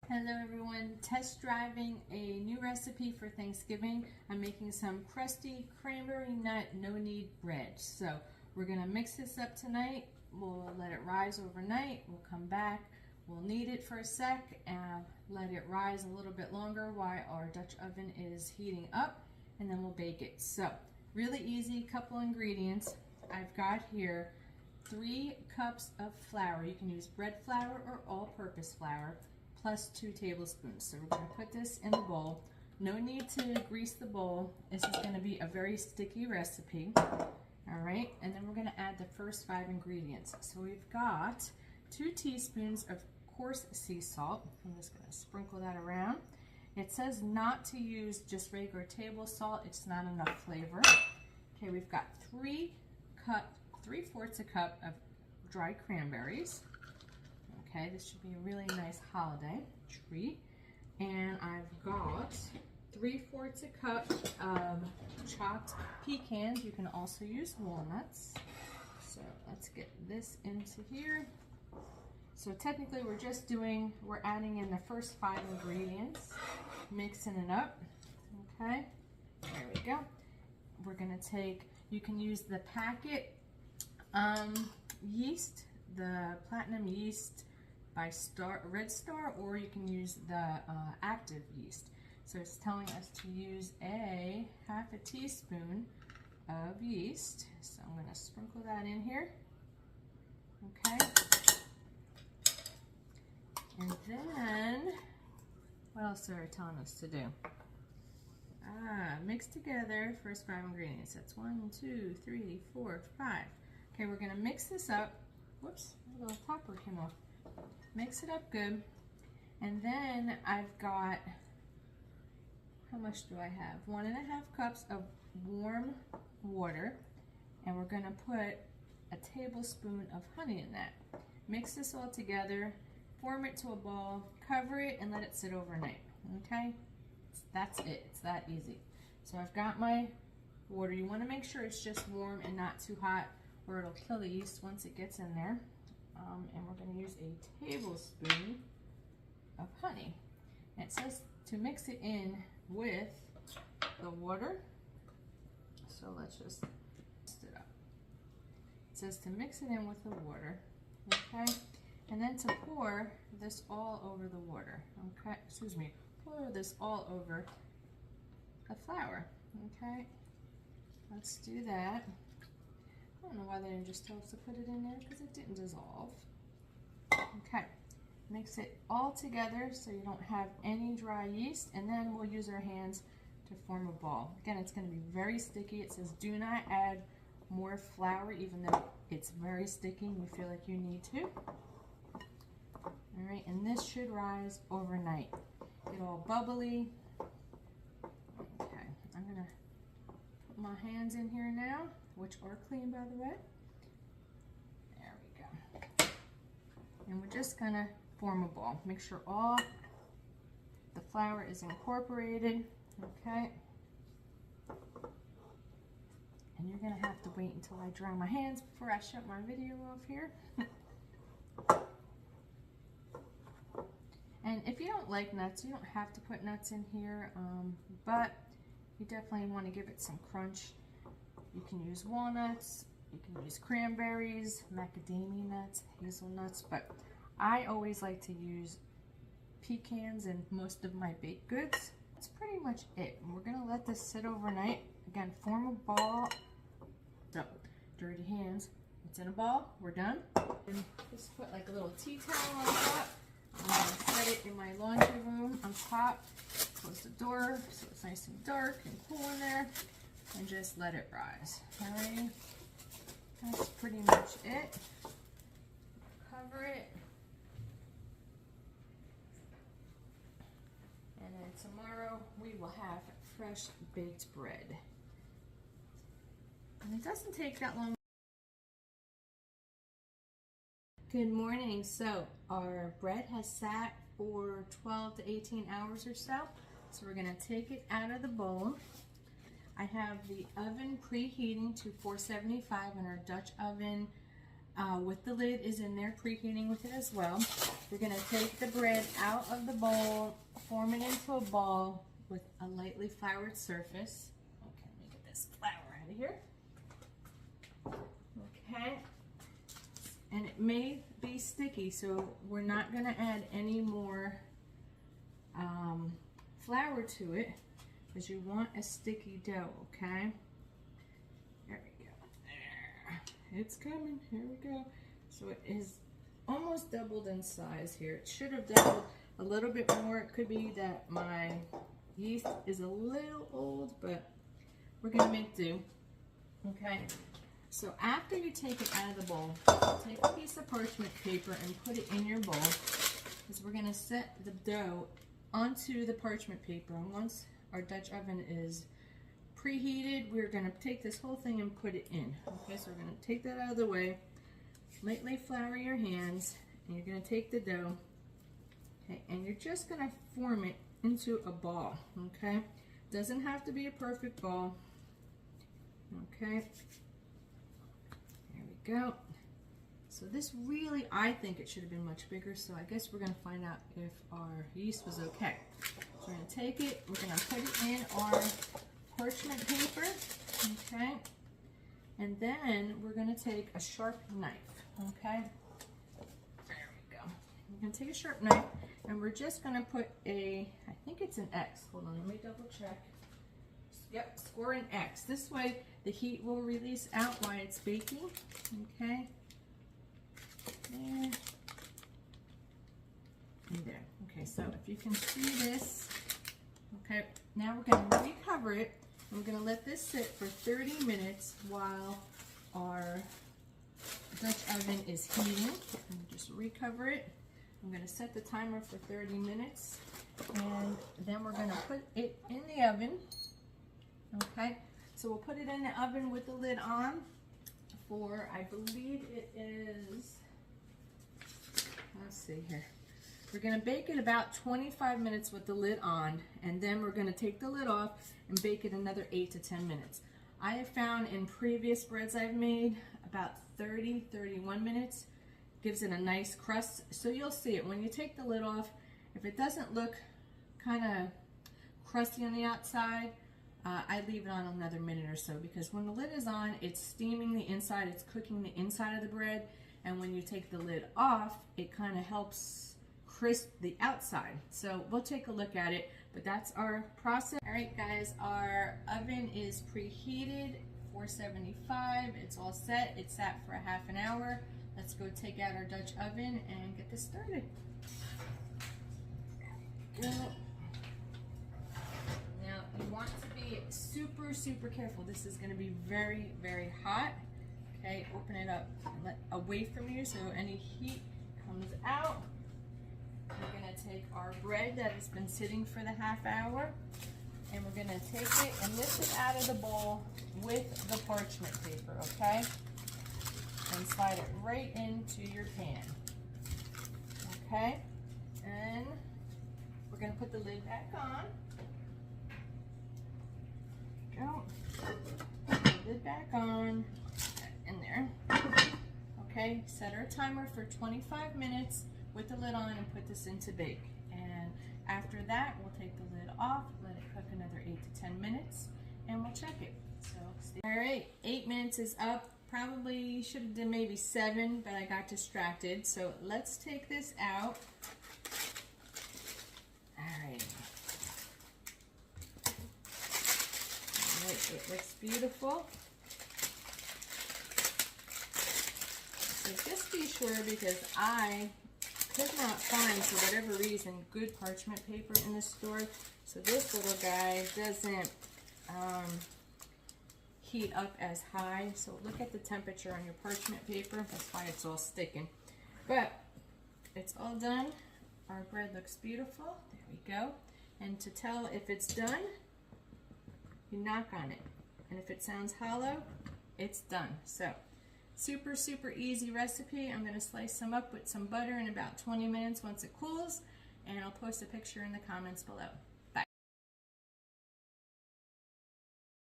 Hello everyone, test driving a new recipe for Thanksgiving. I'm making some crusty cranberry nut no knead bread. So we're going to mix this up tonight. We'll let it rise overnight. We'll come back. We'll knead it for a sec and let it rise a little bit longer while our Dutch oven is heating up, and then we'll bake it. So really easy, couple ingredients. I've got here 3 cups of flour. You can use bread flour or all-purpose flour, plus 2 tablespoons. So we're going to put this in the bowl. No need to grease the bowl. This is going to be a very sticky recipe. All right, and then we're going to add the first 5 ingredients. So we've got 2 teaspoons of coarse sea salt. I'm just going to sprinkle that around. It says not to use just regular table salt. It's not enough flavor. Okay, we've got 3/4 cup of dried cranberries. Okay, this should be a really nice holiday treat. And I've got 3/4 cup of chopped pecans. You can also use walnuts. So let's get this into here. So technically we're adding in the first 5 ingredients, mixing it up. Okay, there we go. We're gonna take, you can use the packet yeast, the platinum yeast by Red Star, or you can use the active yeast. So it's telling us to use a 1/2 teaspoon of yeast. So I'm going to sprinkle that in here. Okay. And then, what else are they telling us to do? Mix together first 5 ingredients. That's 1, 2, 3, 4, 5. Okay, we're going to mix this up. Whoops, a little topper came off. Mix it up good. And then I've got, how much do I have? 1.5 cups of warm water. And we're going to put a tablespoon of honey in that. Mix this all together, form it to a ball, cover it, and let it sit overnight. Okay? That's it. It's that easy. So I've got my water. You want to make sure it's just warm and not too hot, or it'll kill the yeast once it gets in there. And we're going to use a tablespoon of honey. And it says to mix it in with the water. So let's just mix it up. It says to mix it in with the water. Okay? And then to pour this all over the water. Okay? Excuse me. Pour this all over the flour. Okay? Let's do that. I don't know why they didn't just tell us to put it in there, because it didn't dissolve. Okay, mix it all together so you don't have any dry yeast, and then we'll use our hands to form a ball. Again, it's going to be very sticky. It says do not add more flour, even though it's very sticky and you feel like you need to. All right, and this should rise overnight. Get all bubbly. Okay, I'm going to put my hands in here now, which are clean, by the way. There we go. And we're just gonna form a ball. Make sure all the flour is incorporated, okay? And you're gonna have to wait until I dry my hands before I shut my video off here. And if you don't like nuts, you don't have to put nuts in here, but you definitely want to give it some crunch. You can use walnuts, you can use cranberries, macadamia nuts, hazelnuts, but I always like to use pecans in most of my baked goods. That's pretty much it. And we're going to let this sit overnight. Again, form a ball. So, dirty hands. It's in a ball. We're done. And just put like a little tea towel on top. I'm going to set it in my laundry room on top. Close the door so it's nice and dark and cool in there. And just let it rise. Alrighty, that's pretty much it. Cover it. And then tomorrow we will have fresh baked bread. And it doesn't take that long. Good morning. So our bread has sat for 12 to 18 hours or so. So we're going to take it out of the bowl. I have the oven preheating to 475 in our Dutch oven. with the lid is in there preheating with it as well. We're going to take the bread out of the bowl, form it into a ball with a lightly floured surface. Okay, let me get this flour out of here. Okay, and it may be sticky, so we're not going to add any more flour to it because you want a sticky dough, okay? There we go. There. It's coming. Here we go. So it is almost doubled in size here. It should have doubled a little bit more. It could be that my yeast is a little old, but we're going to make do. Okay. So after you take it out of the bowl, take a piece of parchment paper and put it in your bowl, because we're going to set the dough onto the parchment paper. And once our Dutch oven is preheated, we're going to take this whole thing and put it in. Okay, so we're going to take that out of the way, lightly flour your hands, and you're going to take the dough, okay, and you're just going to form it into a ball, okay? Doesn't have to be a perfect ball, okay? There we go. So this really, I think it should have been much bigger, so I guess we're going to find out if our yeast was okay. So we're going to take it, we're going to put it in our parchment paper, okay? And then we're going to take a sharp knife, okay? There we go. We're going to take a sharp knife, and we're just going to put a, I think it's an X. Hold on, let me double check. Yep, score an X. This way the heat will release out while it's baking, okay? There. And there. Okay, so if you can see this, okay, now we're going to recover it. We're going to let this sit for 30 minutes while our Dutch oven is heating. And just recover it. I'm going to set the timer for 30 minutes, and then we're going to put it in the oven. Okay, so we'll put it in the oven with the lid on for, I believe it is, let's see here. We're going to bake it about 25 minutes with the lid on, and then we're going to take the lid off and bake it another 8 to 10 minutes. I have found in previous breads I've made about 30-31 minutes gives it a nice crust. So you'll see it when you take the lid off. If it doesn't look kind of crusty on the outside, I leave it on another minute or so, because when the lid is on, it's steaming the inside, it's cooking the inside of the bread, and when you take the lid off, it kind of helps crisp the outside. So we'll take a look at it, but that's our process. All right, guys, our oven is preheated, 475. It's all set. It's sat for a half an hour. Let's go take out our Dutch oven and get this started. There we go. Now, you want to be super, super careful. This is going to be very, very hot. Okay, open it up away from you so any heat comes out. We're going to take our bread that has been sitting for the half hour, and we're going to take it and lift it out of the bowl with the parchment paper, okay? And slide it right into your pan, okay? And we're going to put the lid back on. Go. Put the lid back on, in there. Okay, set our timer for 25 minutes with the lid on and put this in to bake. And after that, we'll take the lid off, let it cook another 8 to 10 minutes, and we'll check it. So, all right, 8 minutes is up. Probably should have done maybe 7, but I got distracted. So let's take this out. All right. It looks beautiful. So just be sure, because I could not find, for whatever reason, good parchment paper in the store. So this little guy doesn't heat up as high. So look at the temperature on your parchment paper. That's why it's all sticking. But it's all done. Our bread looks beautiful. There we go. And to tell if it's done, you knock on it. And if it sounds hollow, it's done. So super, super easy recipe. I'm going to slice some up with some butter in about 20 minutes once it cools, and I'll post a picture in the comments below.